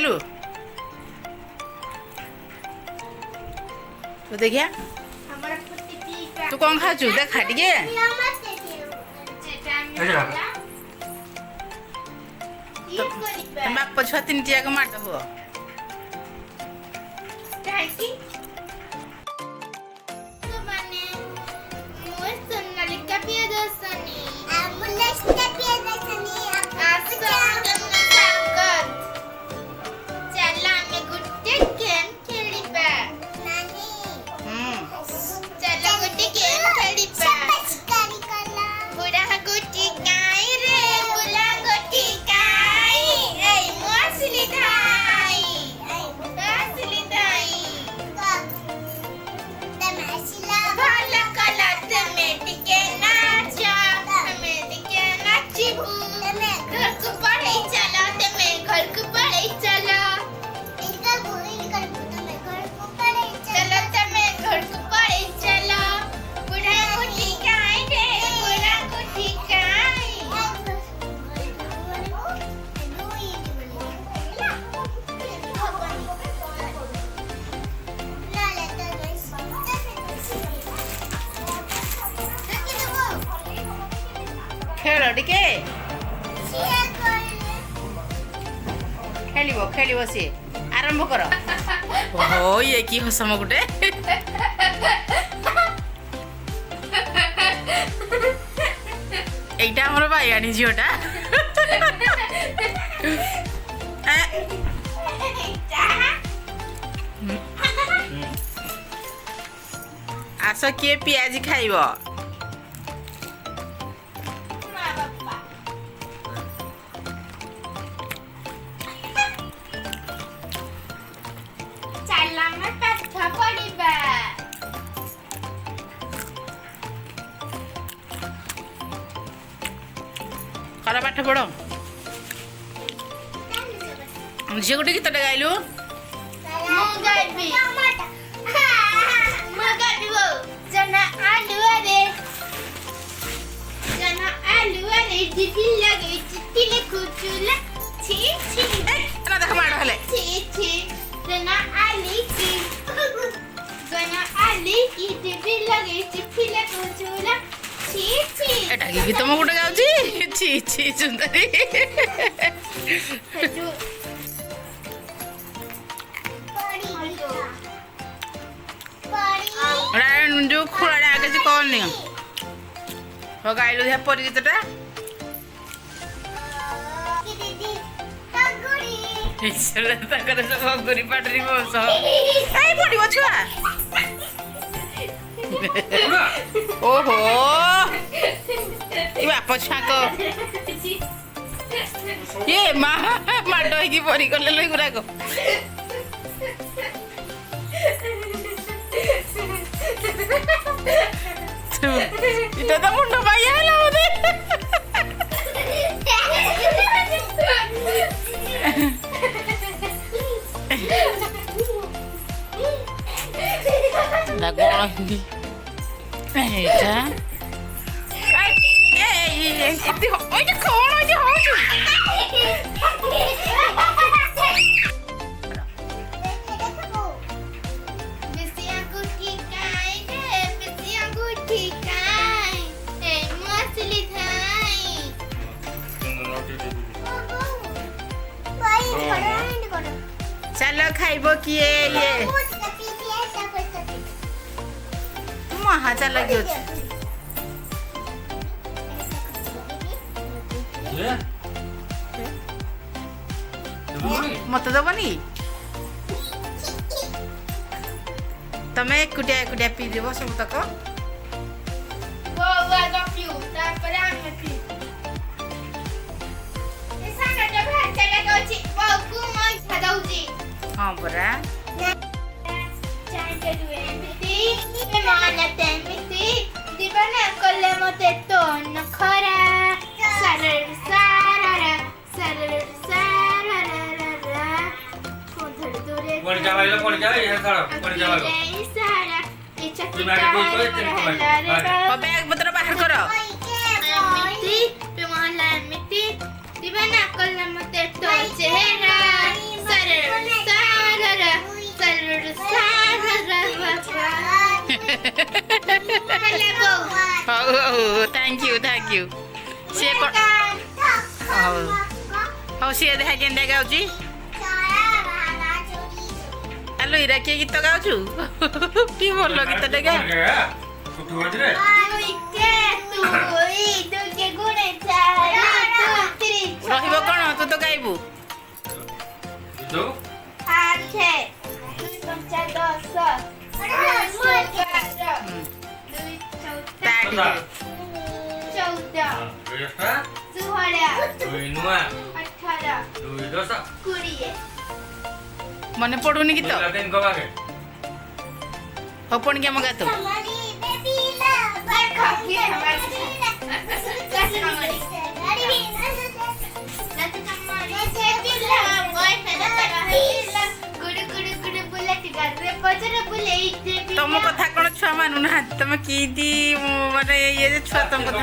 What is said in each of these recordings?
देलु तो देखिया तू कौन खाचु देख खा टिके बाप छुआ तीन टिया को मार दबो खेल टिके खेलिबो खेलिबो सी आरंभ कर ओहो ये की हसम गुटे एटा हमर भाई आनी जियोटा आस किए पियाजी खाइबो खरा पाठ पढ़ झील गोटे गीत गाइलु देख माड़ हेले एटा की गीत मो गोटे गाउची छी छी सुंदरी जो खुड़ा आगे से कौन नहीं हो गाइलु ध्या परी गीतटा ईश्वर ताकर सब गुरी पाटरी बस आई पड़िबो छुआ ओहो ये बाप छाको ये माँ माडो की परी कर ले गुरा को इटा तो मुंडो भाई आला ओदे ना कोन हिंदी एटा इति ओइ जे कोन ओइ जे होछु बिसिया गुटी काई रे बिसिया गुटी काई ए मछली थाई चलो खाइबो किए ये महा चल लगे मत दबनी तमे एकुटिया एकुटिया पी देबो सब तक हाँ बरा पड़ जा ये खड़ा पड़ जा बैग पत्र बाहर करो मिट्टी पे माला मिट्टी दीवाना कल मते तो चेहरा सरल थैंक यू सी हाँ सी देखा के गाँची हेलो इरा किए गीत गाँचु कि भल गीत गा रहिबो कौन तू तो गाइबू मन पड़ूनी गीत हपण क्या मगा तो तुम कथा कौन छुआ मानु ना तुम की माने ये छुआ तुम कथा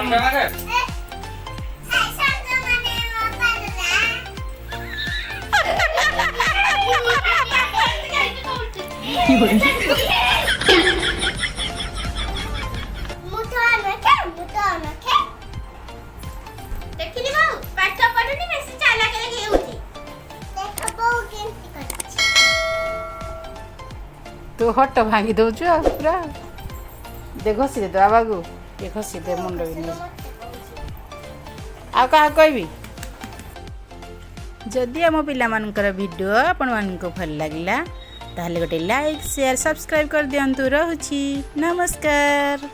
तू हट भांगी दौचु पूरा दे घसी दे तो आबागु ये घसी दे मुंड आ कहा कहबी जदि आम पिलामानकर वीडियो आपण मानक भल लागला ताहले गोटे लाइक शेयर सब्सक्राइब कर दियंतु। रहूची नमस्कार।